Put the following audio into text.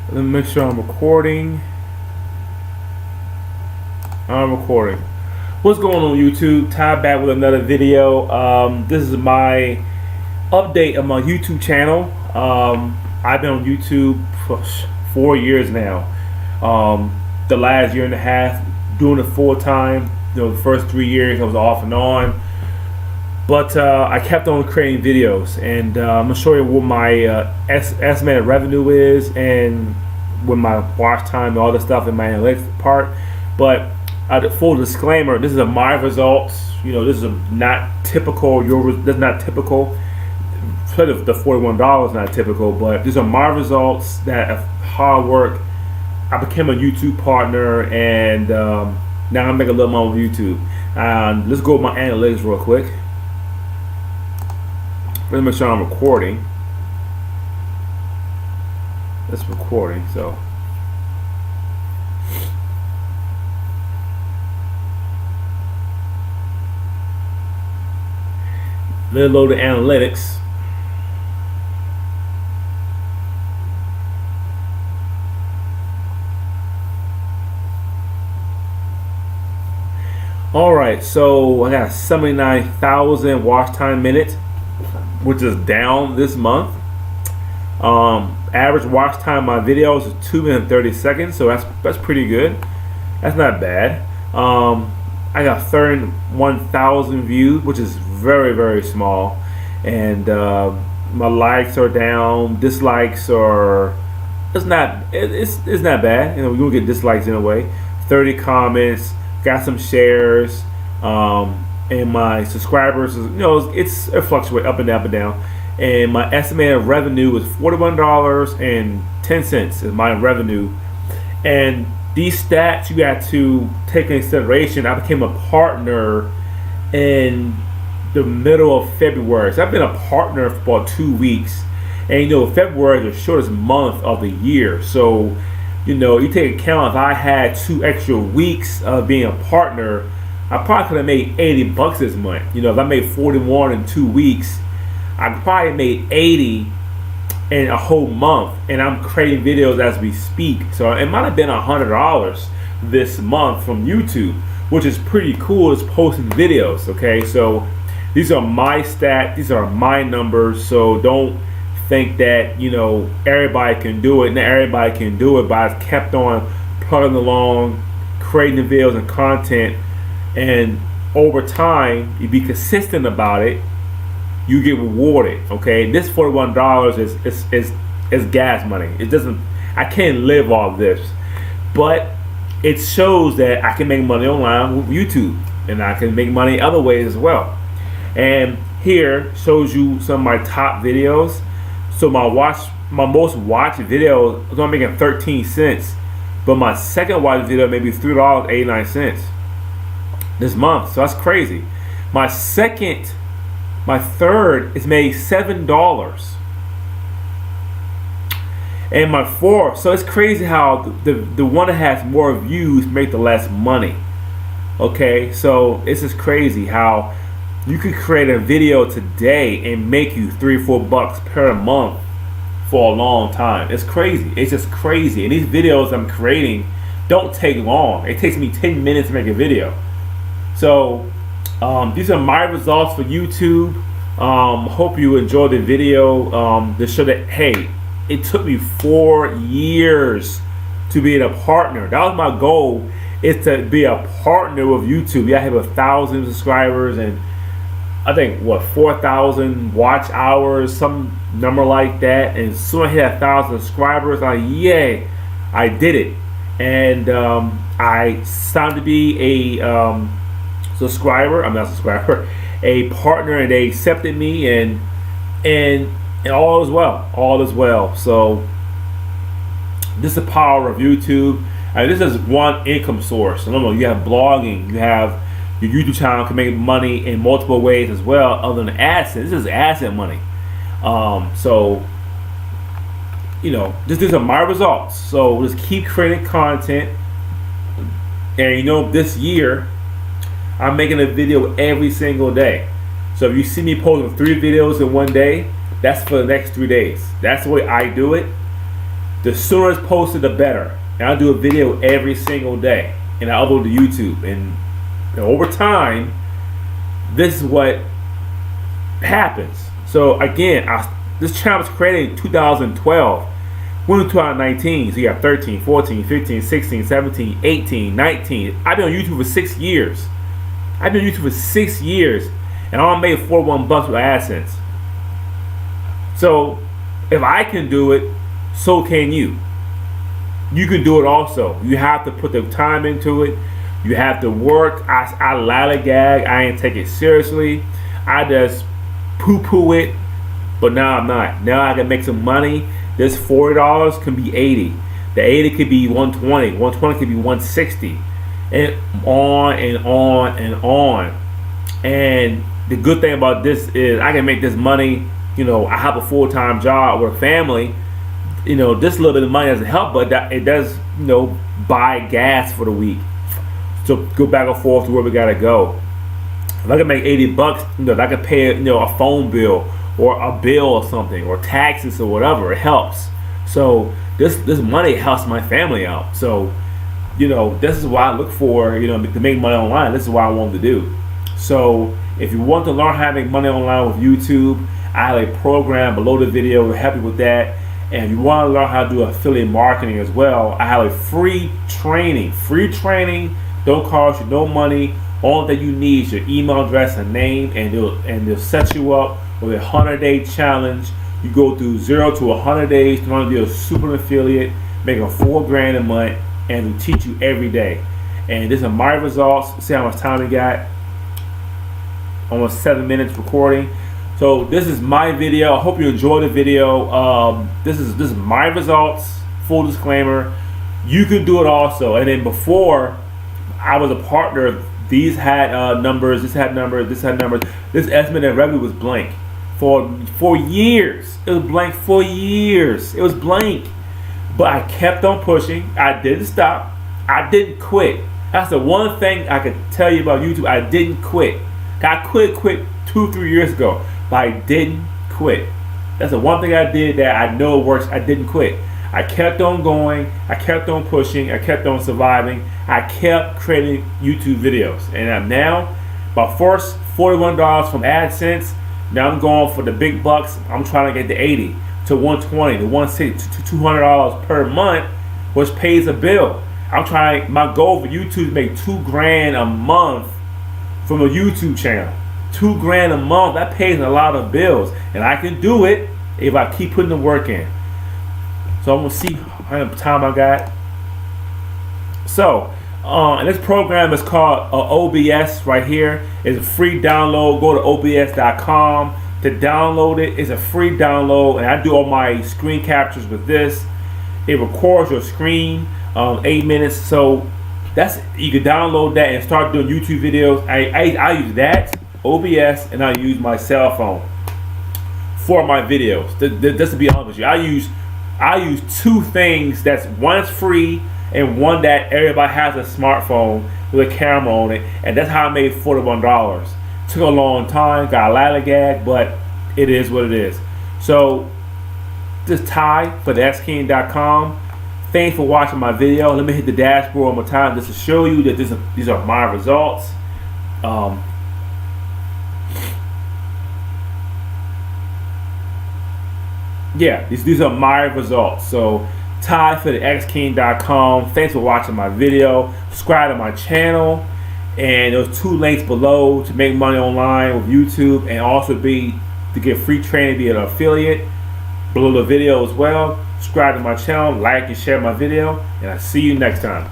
Let me make sure I'm recording. I'm recording. What's going on YouTube? Ty back with another video. This is my update of my YouTube channel. I've been on YouTube for 4 years now. The last year and a half doing it full time. The first 3 years I was off and on. But I kept on creating videos, and I'm gonna show you what my estimated revenue is, and with my watch time and all the stuff in my analytics part. But full disclaimer: this is my results. This is not typical. That's not typical. The $41 is not typical, but these are my results that of hard work. I became a YouTube partner, and now I'm making a little money with YouTube. Let's go with my analytics real quick. Let me make sure I'm recording. It's recording, so. Let's load the analytics. Alright, so I got 79,000 watch time minutes, which is down this month. Average watch time on my videos is 2 minutes and 30 seconds, so that's pretty good. That's not bad. I got 31,000 views, which is very small, and my likes are down. Dislikes are it's not bad. We're gonna get dislikes anyway. 30 comments, got some shares. And my subscribers, it fluctuates up and down, And my estimated revenue is $41.10 is my revenue. And these stats you got to take into consideration. I became a partner in the middle of February. So I've been a partner for about 2 weeks. And February is the shortest month of the year. So, you take account if I had 2 extra weeks of being a partner, I probably could have made 80 bucks this month. If I made 41 in 2 weeks, I probably made 80 in a whole month. And I'm creating videos as we speak. So it might have been $100 this month from YouTube, which is pretty cool. It's posting videos. Okay, so these are my stats. These are my numbers. So don't think that everybody can do it. Not everybody can do it, but I've kept on plugging along, creating the videos and content. And over time, you be consistent about it, you get rewarded. Okay, this $41 is gas money. It doesn't. I can't live off this, but it shows that I can make money online with YouTube, and I can make money other ways as well. And here shows you some of my top videos. So my most watched video is only making 13 cents, but my second watched video maybe $3.89. This month, so that's crazy. My third is made $7, and my fourth. So it's crazy how the one that has more views make the less money. Okay, so it's just crazy how you could create a video today and make you $3-4 per month for a long time. It's crazy. It's just crazy. And these videos I'm creating don't take long. It takes me 10 minutes to make a video. So these are my results for YouTube. Hope you enjoyed the video to show that, hey, it took me 4 years to be a partner. That was my goal, is to be a partner with YouTube. I have 1,000 subscribers and I think 4,000 watch hours, some number like that. And soon I hit 1,000 subscribers. Yay, I did it. And I signed to be a subscriber. I'm not a subscriber, a partner, and they accepted me, and all is well. So this is the power of YouTube. This is one income source. No, you have blogging, you have your YouTube channel can make money in multiple ways as well, other than assets. This is asset money. So these are my results. So just keep creating content, and this year I'm making a video every single day. So if you see me posting 3 videos in one day, that's for the next 3 days. That's the way I do it. The sooner it's posted, the better. And I do a video every single day, and I upload to YouTube. And over time, this is what happens. So again, this channel was created in 2012. We're in 2019, so you got 13, 14, 15, 16, 17, 18, 19. I've been on YouTube for 6 years. I've been on YouTube for 6 years, and I only made $41 with AdSense. So if I can do it, so can you. You can do it also. You have to put the time into it. You have to work. I lollygag. I ain't take it seriously. I just poo-poo it. But now I'm not. Now I can make some money. This $40 can be 80. The 80 could be 120. 120 could be 160. And on and on and on. And the good thing about this is I can make this money. You know, I have a full-time job with a family. You know, this little bit of money doesn't help, but it does, you know, buy gas for the week. So go back and forth to where we gotta go. If I can make $80, you know, I can pay, you know, a phone bill or a bill or something, or taxes or whatever. It helps. So this money helps my family out. So, you know, this is why I look for, you know, to make money online. This is what I want to do. So if you want to learn how to make money online with YouTube, I have a program below the video to help you with that. And if you want to learn how to do affiliate marketing as well, I have a free training. Free training, don't cost you no money. All that you need is your email address and name, and they'll set you up with a 100-day challenge. You go through 0 to 100 days to learn to be a super affiliate, making $4 grand a month, and we teach you every day. And this is my results. See how much time we got? Almost 7 minutes recording. So this is my video. I hope you enjoyed the video. This is my results. Full disclaimer. You can do it also. And then before I was a partner, these had numbers. This had numbers. This had numbers. This estimated revenue was blank for years. It was blank for years. It was blank. But I kept on pushing. I didn't stop. I didn't quit. That's the one thing I could tell you about YouTube. I didn't quit. I quit 2-3 years ago. But I didn't quit. That's the one thing I did that I know works. I didn't quit. I kept on going. I kept on pushing. I kept on surviving. I kept creating YouTube videos. And I'm now, my first $41 from AdSense. Now I'm going for the big bucks. I'm trying to get the 80 to 120 to 160 to $200 per month, which pays a bill. I'm trying. My goal for YouTube is to make $2 grand a month from a YouTube channel. $2 grand a month, that pays a lot of bills, and I can do it if I keep putting the work in. So I'm gonna see how much time I got. So, and this program is called OBS right here. It's a free download. Go to obs.com to download it. It's a free download, and I do all my screen captures with this. It records your screen 8 minutes. So that's, you can download that and start doing YouTube videos. I use that. OBS, and I use my cell phone for my videos. Just to be honest with you, I use two things. That's one is free and one that everybody has a smartphone with a camera on it, and that's how I made $41. Took a long time, got a lollygag, but it is what it is. So this Ty for the xking.com. Thanks for watching my video. Let me hit the dashboard one more time just to show you that these are my results. Yeah, these are my results. So Ty for the xking.com. Thanks for watching my video. Subscribe to my channel, and there's 2 links below to make money online with YouTube, and also to get free training, be an affiliate below the video as well. Subscribe to my channel, like and share my video, and I'll see you next time.